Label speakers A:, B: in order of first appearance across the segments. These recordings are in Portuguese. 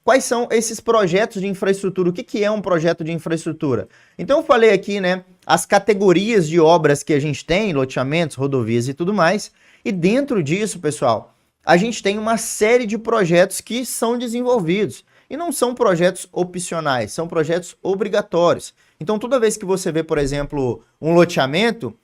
A: quais são esses projetos de infraestrutura? O que é um projeto de infraestrutura? Então eu falei aqui, né, as categorias de obras que a gente tem, loteamentos, rodovias e tudo mais, e dentro disso, pessoal, a gente tem uma série de projetos que são desenvolvidos, e não são projetos opcionais, são projetos obrigatórios. Então toda vez que você vê, por exemplo, um loteamento,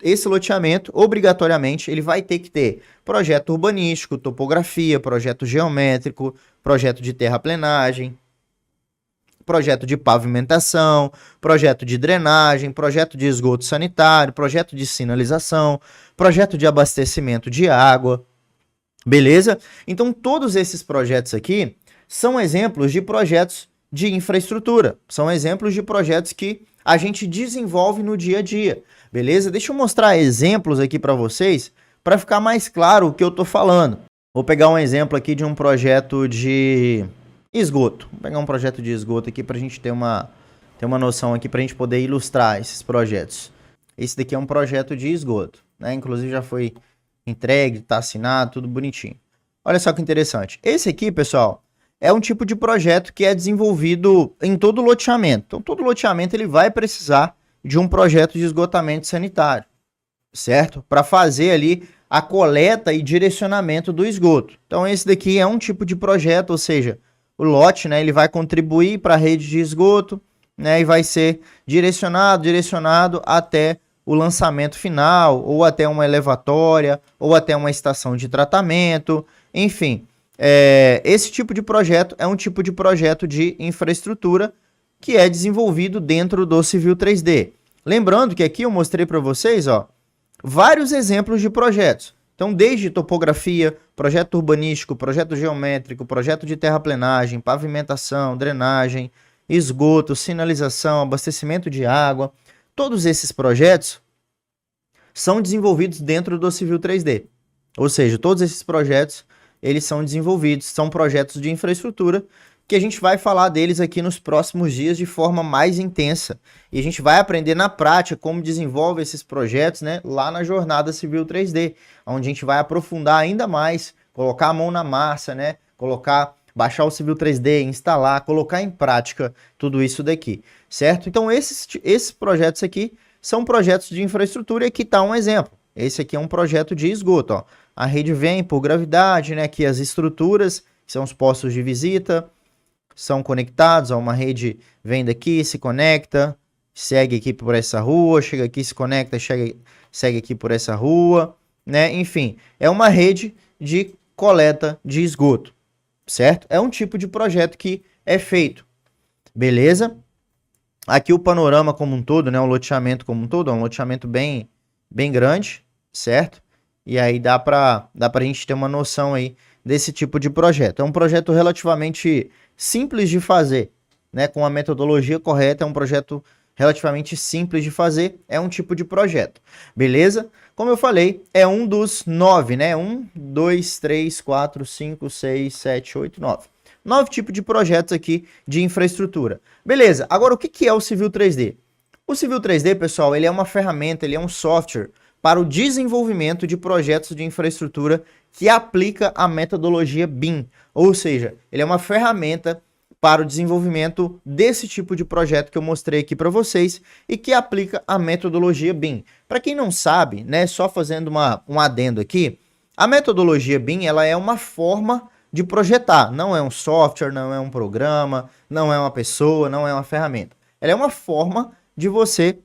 A: esse loteamento, obrigatoriamente, ele vai ter que ter projeto urbanístico, topografia, projeto geométrico, projeto de terraplenagem, projeto de pavimentação, projeto de drenagem, projeto de esgoto sanitário, projeto de sinalização, projeto de abastecimento de água, beleza? Então, todos esses projetos aqui são exemplos de projetos de infraestrutura, são exemplos de projetos que a gente desenvolve no dia a dia, beleza? Deixa eu mostrar exemplos aqui para vocês, para ficar mais claro o que eu estou falando. Vou pegar um exemplo aqui de um projeto de esgoto. Vou pegar um projeto de esgoto aqui para a gente ter uma noção aqui, para a gente poder ilustrar esses projetos. Esse daqui é um projeto de esgoto, né? Inclusive já foi entregue, está assinado, tudo bonitinho. Olha só que interessante. Esse aqui, pessoal, é um tipo de projeto que é desenvolvido em todo loteamento. Então, todo loteamento ele vai precisar de um projeto de esgotamento sanitário, certo? Para fazer ali a coleta e direcionamento do esgoto. Então, esse daqui é um tipo de projeto, ou seja, o lote, né, ele vai contribuir para a rede de esgoto, né, e vai ser direcionado até o lançamento final, ou até uma elevatória, ou até uma estação de tratamento, enfim. Esse tipo de projeto é um tipo de projeto de infraestrutura que é desenvolvido dentro do Civil 3D. Lembrando que aqui eu mostrei para vocês, ó, vários exemplos de projetos. Então, desde topografia, projeto urbanístico, projeto geométrico, projeto de terraplenagem, pavimentação, drenagem, esgoto, sinalização, abastecimento de água, todos esses projetos são desenvolvidos dentro do Civil 3D. Ou seja, todos esses projetos eles são desenvolvidos, são projetos de infraestrutura que a gente vai falar deles aqui nos próximos dias de forma mais intensa. E a gente vai aprender na prática como desenvolve esses projetos, né, lá na jornada Civil 3D, onde a gente vai aprofundar ainda mais, colocar a mão na massa, né, baixar o Civil 3D, instalar, colocar em prática tudo isso daqui, certo? Então esses projetos aqui são projetos de infraestrutura e aqui está um exemplo. Esse aqui é um projeto de esgoto, ó. A rede vem por gravidade, né? Aqui as estruturas, que são os postos de visita, são conectados a uma rede, vem daqui, se conecta, segue aqui por essa rua, chega aqui, se conecta, segue aqui por essa rua, né? Enfim, é uma rede de coleta de esgoto, certo? É um tipo de projeto que é feito, beleza? Aqui o panorama como um todo, né? O loteamento como um todo, é um loteamento bem grande, certo? E aí dá pra gente ter uma noção aí desse tipo de projeto. É um projeto relativamente simples de fazer, né? Com a metodologia correta, é um projeto relativamente simples de fazer, é um tipo de projeto, beleza? Como eu falei, é um dos 9, né? 1, 2, 3, 4, 5, 6, 7, 8, 9. 9 tipos de projetos aqui de infraestrutura. Beleza, agora o que é o Civil 3D? O Civil 3D, pessoal, ele é uma ferramenta, ele é um software para o desenvolvimento de projetos de infraestrutura que aplica a metodologia BIM. Ou seja, ele é uma ferramenta para o desenvolvimento desse tipo de projeto que eu mostrei aqui para vocês e que aplica a metodologia BIM. Para quem não sabe, né, só fazendo um adendo aqui, a metodologia BIM ela é uma forma de projetar, não é um software, não é um programa, não é uma pessoa, não é uma ferramenta. Ela é uma forma de você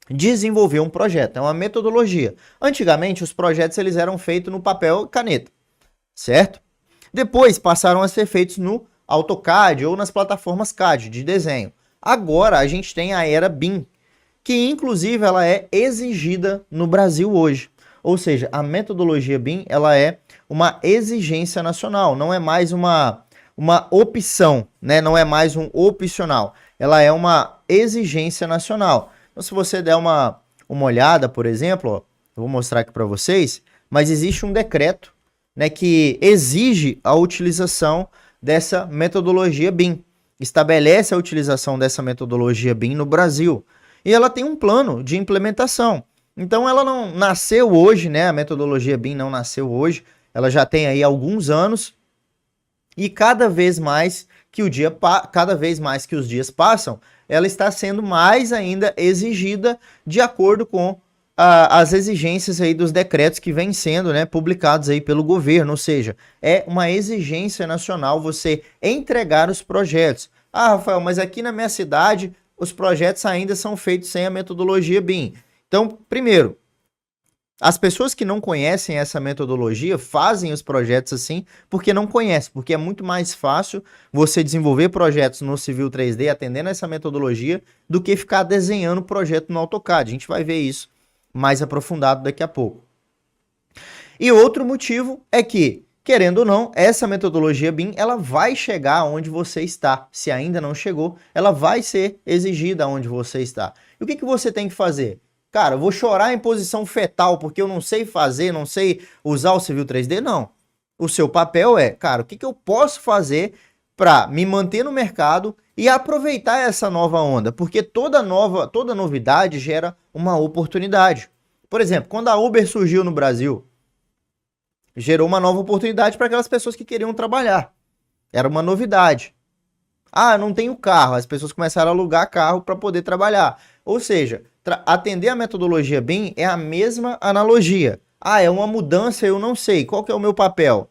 A: desenvolver um projeto, é uma metodologia. Antigamente, os projetos eles eram feitos no papel e caneta, certo? Depois passaram a ser feitos no AutoCAD ou nas plataformas CAD de desenho. Agora a gente tem a era BIM, que inclusive ela é exigida no Brasil hoje. Ou seja, a metodologia BIM ela é uma exigência nacional, não é mais uma opção, né? Não é mais um opcional, ela é uma exigência nacional. Então, se você der uma olhada, por exemplo, ó, eu vou mostrar aqui para vocês, mas existe um decreto, né, que exige a utilização dessa metodologia BIM, estabelece a utilização dessa metodologia BIM no Brasil, e ela tem um plano de implementação. Então, ela não nasceu hoje, né, a metodologia BIM não nasceu hoje, ela já tem aí alguns anos, E cada vez mais que cada vez mais que os dias passam, ela está sendo mais ainda exigida de acordo com as exigências aí dos decretos que vêm sendo, né, publicados aí pelo governo, ou seja, é uma exigência nacional você entregar os projetos. Ah, Rafael, mas aqui na minha cidade os projetos ainda são feitos sem a metodologia BIM. Então, primeiro, as pessoas que não conhecem essa metodologia fazem os projetos assim porque não conhecem, porque é muito mais fácil você desenvolver projetos no Civil 3D atendendo essa metodologia do que ficar desenhando projeto no AutoCAD. A gente vai ver isso mais aprofundado daqui a pouco. E outro motivo é que, querendo ou não, essa metodologia BIM ela vai chegar onde você está. Se ainda não chegou, ela vai ser exigida onde você está. E o que você tem que fazer? Cara, eu vou chorar em posição fetal porque eu não sei fazer, não sei usar o Civil 3D? Não. O seu papel é, cara, o que eu posso fazer para me manter no mercado e aproveitar essa nova onda? Porque toda novidade gera uma oportunidade. Por exemplo, quando a Uber surgiu no Brasil, gerou uma nova oportunidade para aquelas pessoas que queriam trabalhar. Era uma novidade. Ah, não tenho carro. As pessoas começaram a alugar carro para poder trabalhar. Ou seja, atender a metodologia BIM é a mesma analogia. Ah, é uma mudança, eu não sei. Qual que é o meu papel?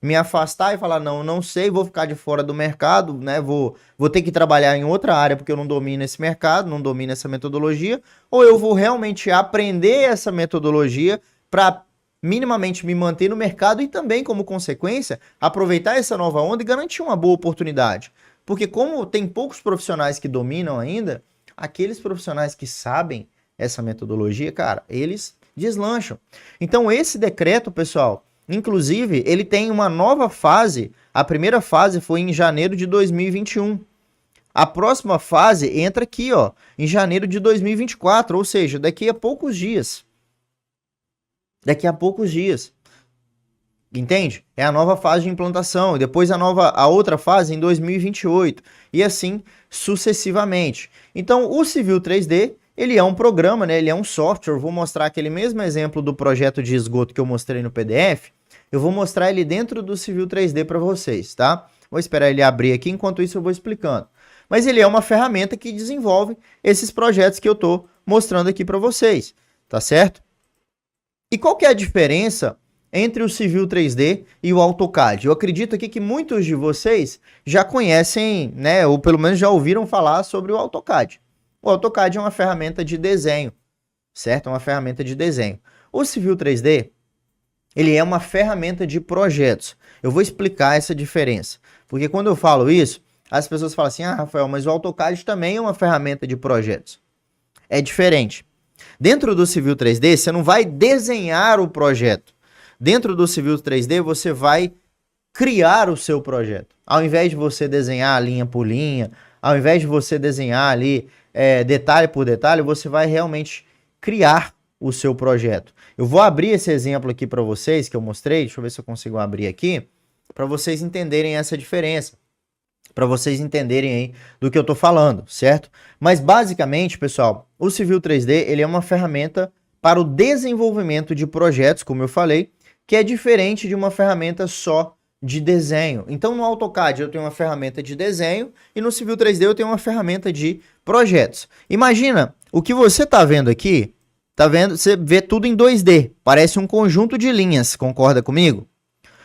A: Me afastar e falar, não, eu não sei, vou ficar de fora do mercado, né? Vou ter que trabalhar em outra área porque eu não domino esse mercado, não domino essa metodologia. Ou eu vou realmente aprender essa metodologia para minimamente me manter no mercado e também, como consequência, aproveitar essa nova onda e garantir uma boa oportunidade. Porque como tem poucos profissionais que dominam ainda, aqueles profissionais que sabem essa metodologia, cara, eles deslancham. Então esse decreto, pessoal, inclusive, ele tem uma nova fase. A primeira fase foi em janeiro de 2021. A próxima fase entra aqui, ó, em janeiro de 2024, ou seja, daqui a poucos dias. Daqui a poucos dias. Entende? É a nova fase de implantação, e depois a outra fase em 2028, e assim sucessivamente. Então, o Civil 3D, ele é um programa, né? Ele é um software. Eu vou mostrar aquele mesmo exemplo do projeto de esgoto que eu mostrei no PDF, eu vou mostrar ele dentro do Civil 3D para vocês, tá? Vou esperar ele abrir aqui, enquanto isso eu vou explicando. Mas ele é uma ferramenta que desenvolve esses projetos que eu estou mostrando aqui para vocês, tá certo? E qual que é a diferença entre o Civil 3D e o AutoCAD? Eu acredito aqui que muitos de vocês já conhecem, né, ou pelo menos já ouviram falar sobre o AutoCAD. O AutoCAD é uma ferramenta de desenho, certo? É uma ferramenta de desenho. O Civil 3D, ele é uma ferramenta de projetos. Eu vou explicar essa diferença, porque quando eu falo isso, as pessoas falam assim, ah, Rafael, mas o AutoCAD também é uma ferramenta de projetos. É diferente. Dentro do Civil 3D, você não vai desenhar o projeto. Dentro do Civil 3D, você vai criar o seu projeto. Ao invés de você desenhar linha por linha, ao invés de você desenhar ali detalhe por detalhe, você vai realmente criar o seu projeto. Eu vou abrir esse exemplo aqui para vocês, que eu mostrei. Deixa eu ver se eu consigo abrir aqui, para vocês entenderem essa diferença. Para vocês entenderem aí do que eu estou falando, certo? Mas basicamente, pessoal, o Civil 3D ele é uma ferramenta para o desenvolvimento de projetos, como eu falei, que é diferente de uma ferramenta só de desenho. Então no AutoCAD eu tenho uma ferramenta de desenho e no Civil 3D eu tenho uma ferramenta de projetos. Imagina, o que você está vendo aqui, tá vendo? Você vê tudo em 2D, parece um conjunto de linhas, concorda comigo?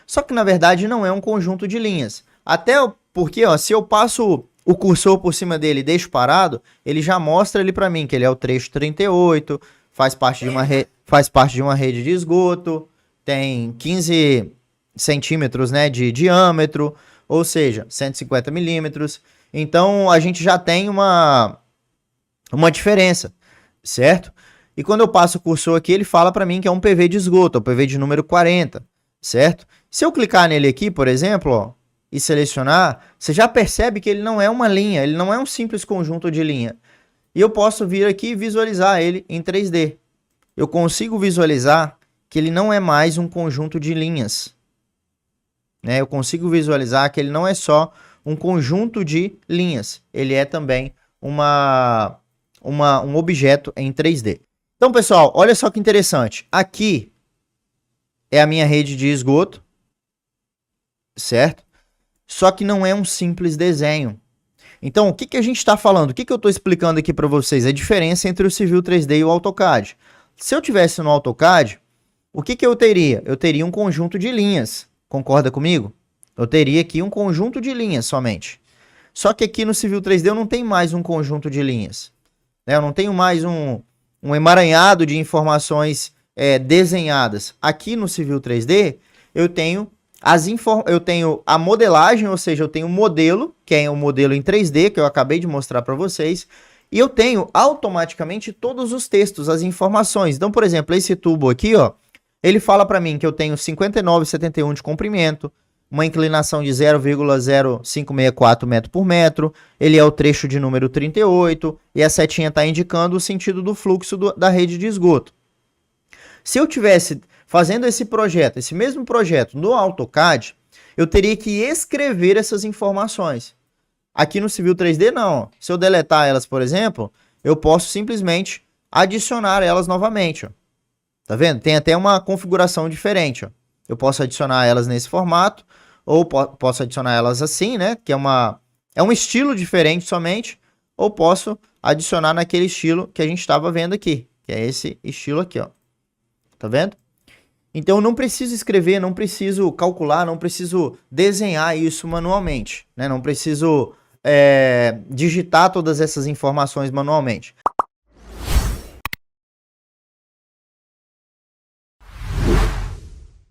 A: Só que na verdade não é um conjunto de linhas. Até porque, ó, se eu passo o cursor por cima dele e deixo parado, ele já mostra ali para mim que ele é o trecho 38, faz parte de uma rede de esgoto, tem 15 centímetros, né, de diâmetro, ou seja, 150 milímetros. Então, a gente já tem uma diferença, certo? E quando eu passo o cursor aqui, ele fala para mim que é um PV de esgoto, é o PV de número 40, certo? Se eu clicar nele aqui, por exemplo, ó, e selecionar, você já percebe que ele não é uma linha, ele não é um simples conjunto de linha. E eu posso vir aqui e visualizar ele em 3D. Eu consigo visualizar que ele não é mais um conjunto de linhas, né? Eu consigo visualizar que ele não é só um conjunto de linhas, ele é também um objeto em 3D. Então, pessoal, olha só que interessante. Aqui é a minha rede de esgoto, certo? só que não é um simples desenho. Então, o que, que a gente está falando? O que, que eu estou explicando aqui para vocês? A diferença entre o Civil 3D e o AutoCAD. Se eu tivesse no AutoCAD, o que, que eu teria? Eu teria um conjunto de linhas. Concorda comigo? Eu teria aqui um conjunto de linhas somente. Só que aqui no Civil 3D eu não tenho mais um conjunto de linhas. Né? Eu não tenho mais um emaranhado de informações desenhadas. Aqui no Civil 3D eu tenho a modelagem, ou seja, eu tenho o modelo, que é o modelo em 3D, que eu acabei de mostrar para vocês, e eu tenho automaticamente todos os textos, as informações. Então, por exemplo, esse tubo aqui, ó, ele fala para mim que eu tenho 59,71 de comprimento, uma inclinação de 0,0564 metro por metro, ele é o trecho de número 38, e a setinha está indicando o sentido do fluxo da rede de esgoto. Se eu tivesse fazendo esse projeto, esse mesmo projeto no AutoCAD, eu teria que escrever essas informações. Aqui no Civil 3D não. Se eu deletar elas, por exemplo, eu posso simplesmente adicionar elas novamente. Ó. Tá vendo? Tem até uma configuração diferente. Ó. Eu posso adicionar elas nesse formato, ou posso adicionar elas assim, né? Que é um estilo diferente somente, ou posso adicionar naquele estilo que a gente estava vendo aqui, que é esse estilo aqui, ó. Tá vendo? Então eu não preciso escrever, não preciso calcular, não preciso desenhar isso manualmente, né? Não preciso digitar todas essas informações manualmente.